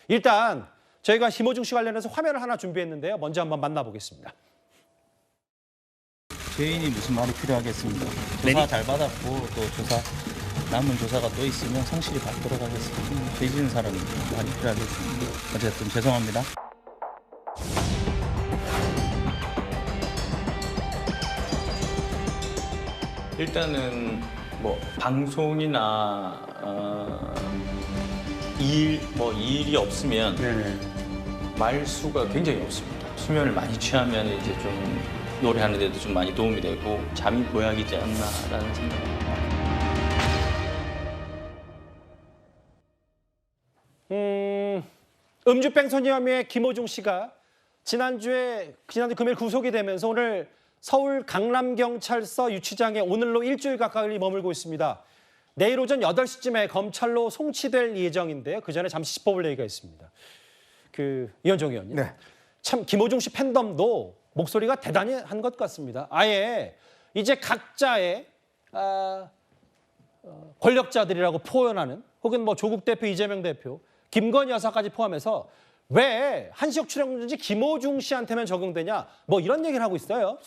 일단 저희가 김호중 씨 관련해서 화면을 하나 준비했는데요. 먼저 한번 만나보겠습니다. 죄인이 무슨 말이 필요하겠습니다. 조사 잘 받았고 또 조사 남은 조사가 또 있으면 성실히 받도록 하겠습니다. 죄 지은 사람이 말이 필요하겠습니다. 어쨌든 죄송합니다. 일단은 뭐 방송이나 일이 없으면 말수가 굉장히 없습니다. 수면을 많이 취하면 이제 좀 노래하는 데도 좀 많이 도움이 되고 잠이 보약이지 않나라는 생각입니다. 음주뺑소니 혐의의 김호중 씨가 지난주 금요일 구속이 되면서 오늘 서울 강남경찰서 유치장에 오늘로 일주일 가까이 머물고 있습니다. 내일 오전 8시쯤에 검찰로 송치될 예정인데요. 그 전에 잠시 짚어볼 얘기가 있습니다. 이현정 의원님. 네. 참 김호중 씨 팬덤도 목소리가 대단히 한 것 같습니다. 아예 이제 각자의 권력자들이라고 표현하는 혹은 뭐 조국 대표, 이재명 대표, 김건희 여사까지 포함해서 왜 한시적 출연금지 김호중 씨한테만 적용되냐 뭐 이런 얘기를 하고 있어요.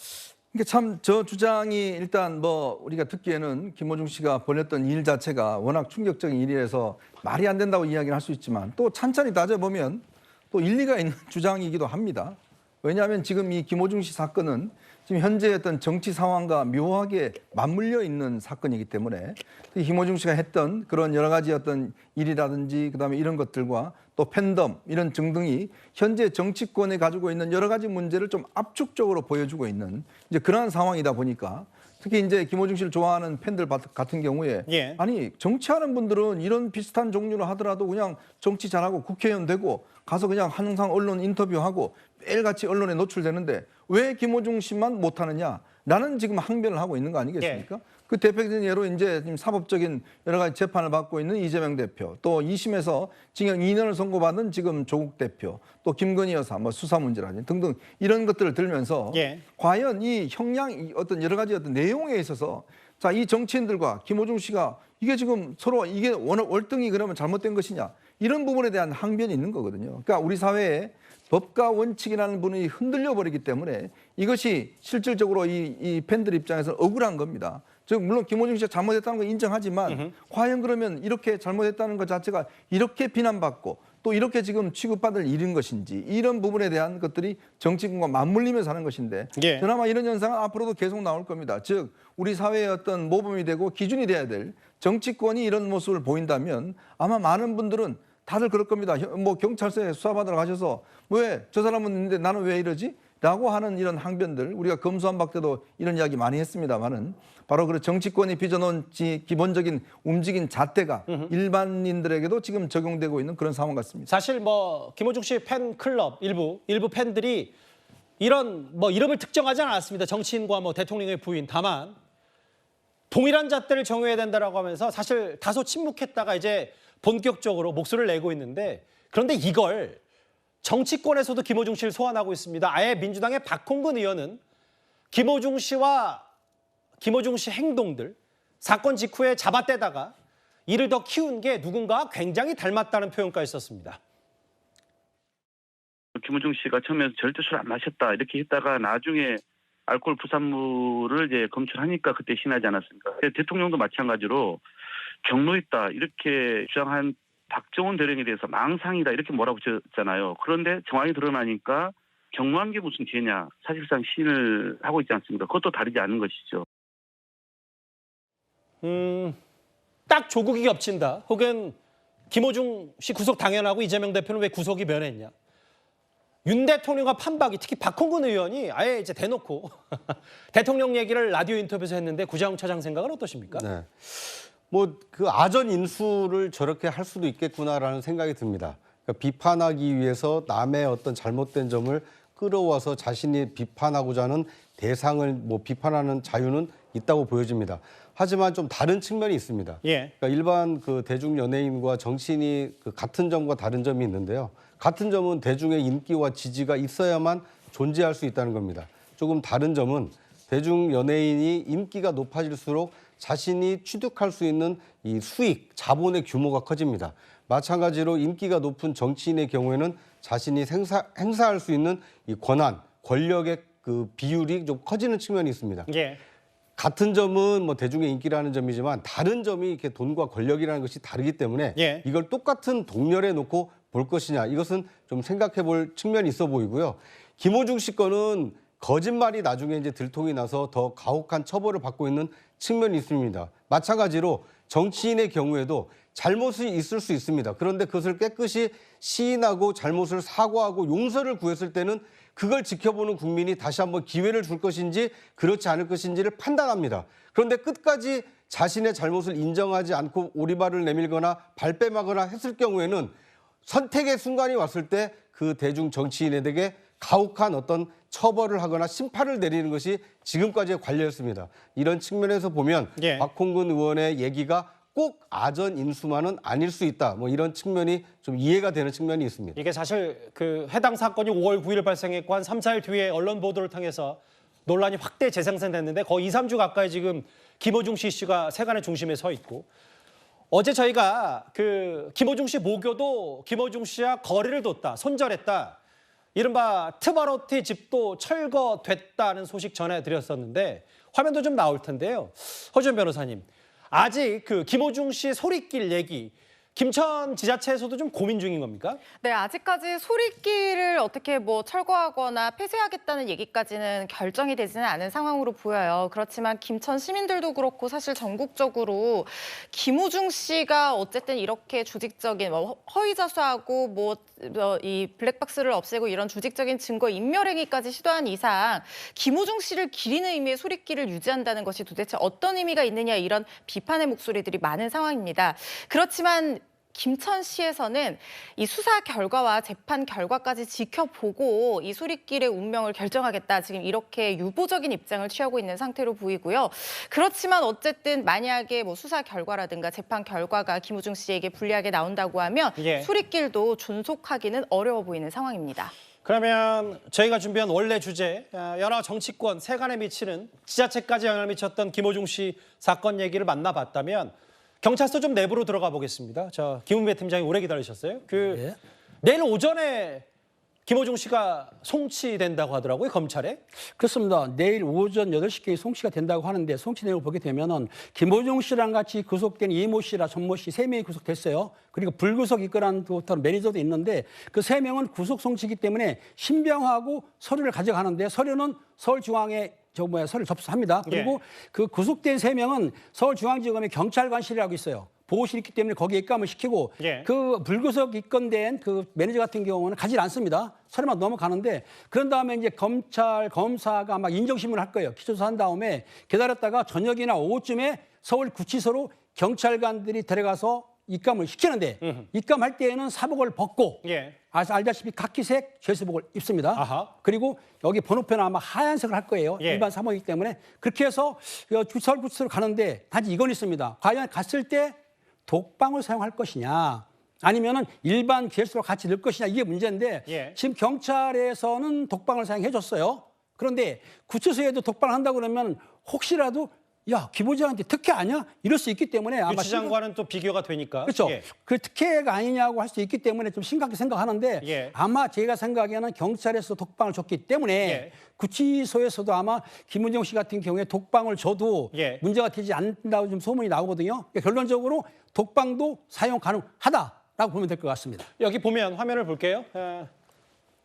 이게 참 저 주장이 일단 뭐 우리가 듣기에는 김호중 씨가 벌였던 일 자체가 워낙 충격적인 일이라서 말이 안 된다고 이야기를 할 수 있지만 또 찬찬히 따져보면 또 일리가 있는 주장이기도 합니다. 왜냐하면 지금 이 김호중 씨 사건은 지금 현재 어떤 정치 상황과 묘하게 맞물려 있는 사건이기 때문에 김호중 씨가 했던 그런 여러 가지 어떤 일이라든지 그다음에 이런 것들과 또 팬덤 이런 등등이 현재 정치권에 가지고 있는 여러 가지 문제를 좀 압축적으로 보여주고 있는 이제 그러한 상황이다 보니까 특히 이제 김호중 씨를 좋아하는 팬들 같은 경우에 아니 정치하는 분들은 이런 비슷한 종류로 하더라도 그냥 정치 잘하고 국회의원 되고 가서 그냥 항상 언론 인터뷰하고 매일같이 언론에 노출되는데 왜 김호중 씨만 못하느냐? 라는 지금 항변을 하고 있는 거 아니겠습니까? 그 대표적인 예로 이제 지금 사법적인 여러 가지 재판을 받고 있는 이재명 대표, 또 2심에서 징역 2년을 선고받은 지금 조국 대표, 또 김건희 여사, 뭐 수사 문제라든지 등등 이런 것들을 들면서 과연 이 형량, 어떤 여러 가지 어떤 내용에 있어서 자, 이 정치인들과 김호중 씨가 이게 지금 서로 이게 월등히 그러면 잘못된 것이냐? 이런 부분에 대한 항변이 있는 거거든요. 그러니까 우리 사회에 법과 원칙이라는 부분이 흔들려 버리기 때문에 이것이 실질적으로 이 팬들 입장에서는 억울한 겁니다. 즉 물론 김호중 씨가 잘못했다는 건 인정하지만 과연 그러면 이렇게 잘못했다는 것 자체가 이렇게 비난받고 또 이렇게 지금 취급받을 일인 것인지 이런 부분에 대한 것들이 정치권과 맞물리면서 하는 것인데 그나마 이런 현상은 앞으로도 계속 나올 겁니다. 즉 우리 사회의 어떤 모범이 되고 기준이 돼야 될 정치권이 이런 모습을 보인다면 아마 많은 분들은 다들 그럴 겁니다. 뭐 경찰서에 수사받으러 가셔서 왜 저 사람은 있는데 나는 왜 이러지? 라고 하는 이런 항변들 우리가 검수완박 때도 이런 이야기 많이 했습니다만은 바로 그 정치권이 빚어놓은 기본적인 움직인 잣대가 일반인들에게도 지금 적용되고 있는 그런 상황 같습니다. 사실 뭐 김호중 씨 팬클럽 일부 팬들이 이런 뭐 이름을 특정하지 않았습니다. 정치인과 뭐 대통령의 부인. 다만 동일한 잣대를 정해야 된다라고 하면서 사실 다소 침묵했다가 이제 본격적으로 목소리를 내고 있는데 그런데 이걸 정치권에서도 김호중 씨를 소환하고 있습니다. 아예 민주당의 박홍근 의원은 김호중 씨 행동들 사건 직후에 잡아떼다가 이를 더 키운 게 누군가 굉장히 닮았다는 표현까지 썼습니다. 김호중 씨가 처음에 절대 술 안 마셨다 이렇게 했다가 나중에 알코올 부산물을 이제 검출하니까 그때 신하지 않았습니까? 대통령도 마찬가지로 경로 있다 이렇게 주장한 박정원 대령에 대해서 망상이다 이렇게 뭐라고 지었잖아요. 그런데 정황이 드러나니까 경로한 게 무슨 죄냐 사실상 시인을 하고 있지 않습니까? 그것도 다르지 않은 것이죠. 딱 조국이 겹친다. 혹은 김호중 씨 구속 당연하고 이재명 대표는 왜 구속이 면했냐. 윤 대통령과 판박이 특히 박홍근 의원이 아예 이제 대놓고 대통령 얘기를 라디오 인터뷰에서 했는데 구자영 차장 생각은 어떠십니까? 네. 뭐 그 아전 인수를 저렇게 할 수도 있겠구나라는 생각이 듭니다. 그러니까 비판하기 위해서 남의 어떤 잘못된 점을 끌어와서 자신이 비판하고자 하는 대상을 뭐 비판하는 자유는 있다고 보여집니다. 하지만 좀 다른 측면이 있습니다. 그러니까 일반 그 대중 연예인과 정치인이 그 같은 점과 다른 점이 있는데요. 같은 점은 대중의 인기와 지지가 있어야만 존재할 수 있다는 겁니다. 조금 다른 점은 대중 연예인이 인기가 높아질수록 자신이 취득할 수 있는 이 수익, 자본의 규모가 커집니다. 마찬가지로 인기가 높은 정치인의 경우에는 자신이 행사할 수 있는 이 권한, 권력의 그 비율이 좀 커지는 측면이 있습니다. 예. 같은 점은 뭐 대중의 인기라는 점이지만 다른 점이 이렇게 돈과 권력이라는 것이 다르기 때문에 예. 이걸 똑같은 동렬에 놓고 볼 것이냐, 이것은 좀 생각해 볼 측면이 있어 보이고요. 김호중 씨 건은 거짓말이 나중에 이제 들통이 나서 더 가혹한 처벌을 받고 있는 측면이 있습니다. 마찬가지로 정치인의 경우에도 잘못이 있을 수 있습니다. 그런데 그것을 깨끗이 시인하고 잘못을 사과하고 용서를 구했을 때는 그걸 지켜보는 국민이 다시 한번 기회를 줄 것인지 그렇지 않을 것인지를 판단합니다. 그런데 끝까지 자신의 잘못을 인정하지 않고 오리발을 내밀거나 발뺌하거나 했을 경우에는 선택의 순간이 왔을 때 그 대중 정치인에게 가혹한 어떤 처벌을 하거나 심판을 내리는 것이 지금까지의 관례였습니다. 이런 측면에서 보면 예. 박홍근 의원의 얘기가 꼭 아전 인수만은 아닐 수 있다. 뭐 이런 측면이 좀 이해가 되는 측면이 있습니다. 이게 사실 그 해당 사건이 5월 9일 발생했고 한 3, 4일 뒤에 언론 보도를 통해서 논란이 확대 재생산됐는데 거의 2, 3주 가까이 지금 김호중 씨 이슈가 세간의 중심에 서 있고 어제 저희가 그 김호중 씨 모교도 김호중 씨와 거리를 뒀다, 손절했다. 이른바 트바로티 집도 철거됐다는 소식 전해드렸었는데 화면도 좀 나올 텐데요. 허준 변호사님, 아직 그 김호중 씨 소리길 얘기 김천 지자체에서도 좀 고민 중인 겁니까? 네, 아직까지 소리길을 어떻게 뭐 철거하거나 폐쇄하겠다는 얘기까지는 결정이 되지는 않은 상황으로 보여요. 그렇지만 김천 시민들도 그렇고 사실 전국적으로 김호중 씨가 어쨌든 이렇게 조직적인 뭐 허위자수하고 뭐 이 블랙박스를 없애고 이런 조직적인 증거 인멸행위까지 시도한 이상 김호중 씨를 기리는 의미의 소리길을 유지한다는 것이 도대체 어떤 의미가 있느냐 이런 비판의 목소리들이 많은 상황입니다. 그렇지만 김천시에서는 이 수사 결과와 재판 결과까지 지켜보고 이 소리길의 운명을 결정하겠다. 지금 이렇게 유보적인 입장을 취하고 있는 상태로 보이고요. 그렇지만 어쨌든 만약에 뭐 수사 결과라든가 재판 결과가 김호중 씨에게 불리하게 나온다고 하면 예. 소리길도 존속하기는 어려워 보이는 상황입니다. 그러면 저희가 준비한 원래 주제, 여러 정치권 세간에 미치는 지자체까지 영향을 미쳤던 김호중 씨 사건 얘기를 만나봤다면 경찰서 좀 내부로 들어가 보겠습니다. 김은배 팀장이 오래 기다리셨어요. 내일 오전에 김호중 씨가 송치된다고 하더라고요, 검찰에. 그렇습니다. 내일 오전 8시경에 송치가 된다고 하는데 송치 내용을 보게 되면은 김호중 씨랑 같이 구속된 이모 씨라 전모 씨 3명이 구속됐어요. 그리고 불구속 입건한 매니저도 있는데 그 3명은 구속 송치이기 때문에 신병하고 서류를 가져가는데 서류는 서울중앙에 서류를 접수합니다. 그리고 그 구속된 3명은 서울중앙지검에 경찰관실이라고 있어요. 보호실이 있기 때문에 거기에 입감을 시키고 그 불구속 입건된 그 매니저 같은 경우는 가지 않습니다. 서류만 넘어가는데 그런 다음에 이제 검찰 검사가 아마 인정신문을 할 거예요. 기초조사한 다음에 기다렸다가 저녁이나 오후쯤에 서울구치소로 경찰관들이 데려가서 입감을 시키는데 입감할 때에는 사복을 벗고 알다시피 카키색 죄수복을 입습니다. 아하. 그리고 여기 번호표는 아마 하얀색을 할 거예요. 일반 사복이기 때문에 그렇게 해서 서울구치소로 가는데 단지 이건 있습니다. 과연 갔을 때 독방을 사용할 것이냐 아니면은 일반 죄수로 같이 넣을 것이냐 이게 문제인데 지금 경찰에서는 독방을 사용해 줬어요. 그런데 구치소에도 독방을 한다고 그러면 혹시라도 야, 김호중한테 특혜 아니야? 이럴 수 있기 때문에 아마 유치 장관은 또 비교가 되니까. 그렇죠. 그 특혜가 아니냐고 할 수 있기 때문에 좀 심각하게 생각하는데 아마 제가 생각에는 경찰에서 독방을 줬기 때문에 구치소에서도 아마 김은정 씨 같은 경우에 독방을 줘도 문제가 되지 않는다고 좀 소문이 나오거든요. 그러니까 결론적으로 독방도 사용 가능하다라고 보면 될 것 같습니다. 여기 보면 화면을 볼게요.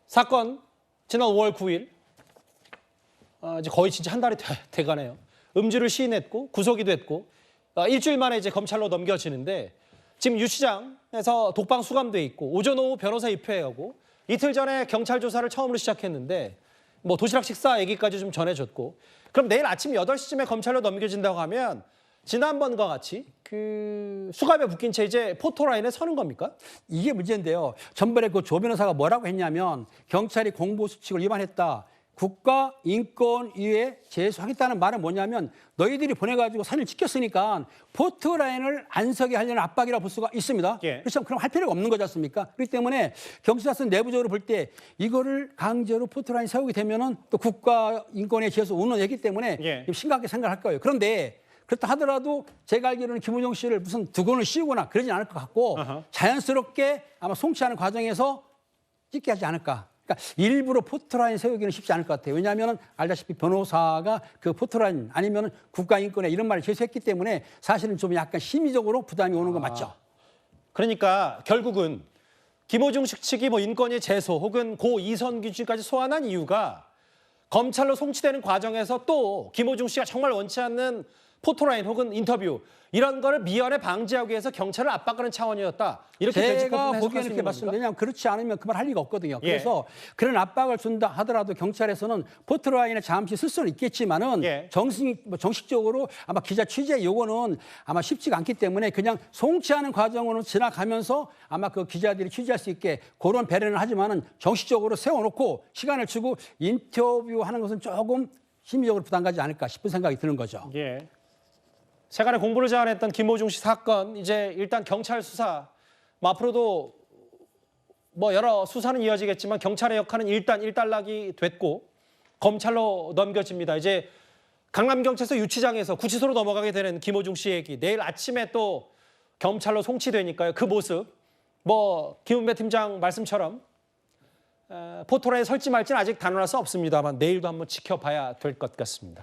사건 지난 5월 9일 이제 거의 진짜 한 달이 돼가네요. 음주를 시인했고 구속이 됐고 일주일 만에 이제 검찰로 넘겨지는데 지금 유치장에서 독방 수감돼 있고 오전 오후 변호사 입회하고 이틀 전에 경찰 조사를 처음으로 시작했는데 뭐 도시락 식사 얘기까지 좀 전해줬고 그럼 내일 아침 8시쯤에 검찰로 넘겨진다고 하면 지난번과 같이 그 수갑에 묶인 채 이제 포토라인에 서는 겁니까? 이게 문제인데요. 전번에 그 조 변호사가 뭐라고 했냐면 경찰이 공보수칙을 위반했다. 국가인권위에 제소하겠다는 말은 뭐냐면 너희들이 보내가지고 사진을 찍혔으니까 포토라인을 안 서게 하려는 압박이라고 볼 수가 있습니다. 그렇죠. 그럼 할 필요가 없는 거지 않습니까? 그렇기 때문에 경찰서 내부적으로 볼 때 이거를 강제로 포토라인 세우게 되면은 또 국가인권위에 제소 운운하기 때문에 심각하게 생각할 거예요. 그런데 그렇다 하더라도 제가 알기로는 김호중 씨를 무슨 두건을 씌우거나 그러진 않을 것 같고 아하. 자연스럽게 아마 송치하는 과정에서 찍게 하지 않을까. 그러니까 일부러 포토라인 세우기는 쉽지 않을 것 같아요. 왜냐하면 알다시피 변호사가 그 포토라인 아니면 국가인권에 이런 말을 제시했기 때문에 사실은 좀 약간 심리적으로 부담이 오는 거 맞죠? 그러니까 결국은 김호중식 측이 뭐 인권위 제소 혹은 고 이선규씨까지 소환한 이유가 검찰로 송치되는 과정에서 또 김호중 씨가 정말 원치 않는 포토라인 혹은 인터뷰 이런 거를 미연에 방지하기 위해서 경찰을 압박하는 차원이었다. 이렇게 제가 보기에는 그렇게 봤습니다. 왜냐하면 그렇지 않으면 그 말 할 리가 없거든요. 예. 그래서 그런 압박을 준다 하더라도 경찰에서는 포토라인을 잠시 쓸 수는 있겠지만은 예. 정식적으로 아마 기자 취재 요거는 아마 쉽지가 않기 때문에 그냥 송치하는 과정으로 지나가면서 아마 그 기자들이 취재할 수 있게 그런 배려는 하지만은 정식적으로 세워놓고 시간을 주고 인터뷰하는 것은 조금 심리적으로 부담 가지 않을까 싶은 생각이 드는 거죠. 예. 세간의 공부를 제안했던 김호중 씨 사건 이제 일단 경찰 수사 뭐 앞으로도 뭐 여러 수사는 이어지겠지만 경찰의 역할은 일단 일단락이 됐고 검찰로 넘겨집니다. 이제 강남경찰서 유치장에서 구치소로 넘어가게 되는 김호중 씨 얘기 내일 아침에 또 검찰로 송치되니까요. 그 모습 뭐 김은배 팀장 말씀처럼 포토라인에 설지 말지는 아직 단언할 수 없습니다만 내일도 한번 지켜봐야 될 것 같습니다.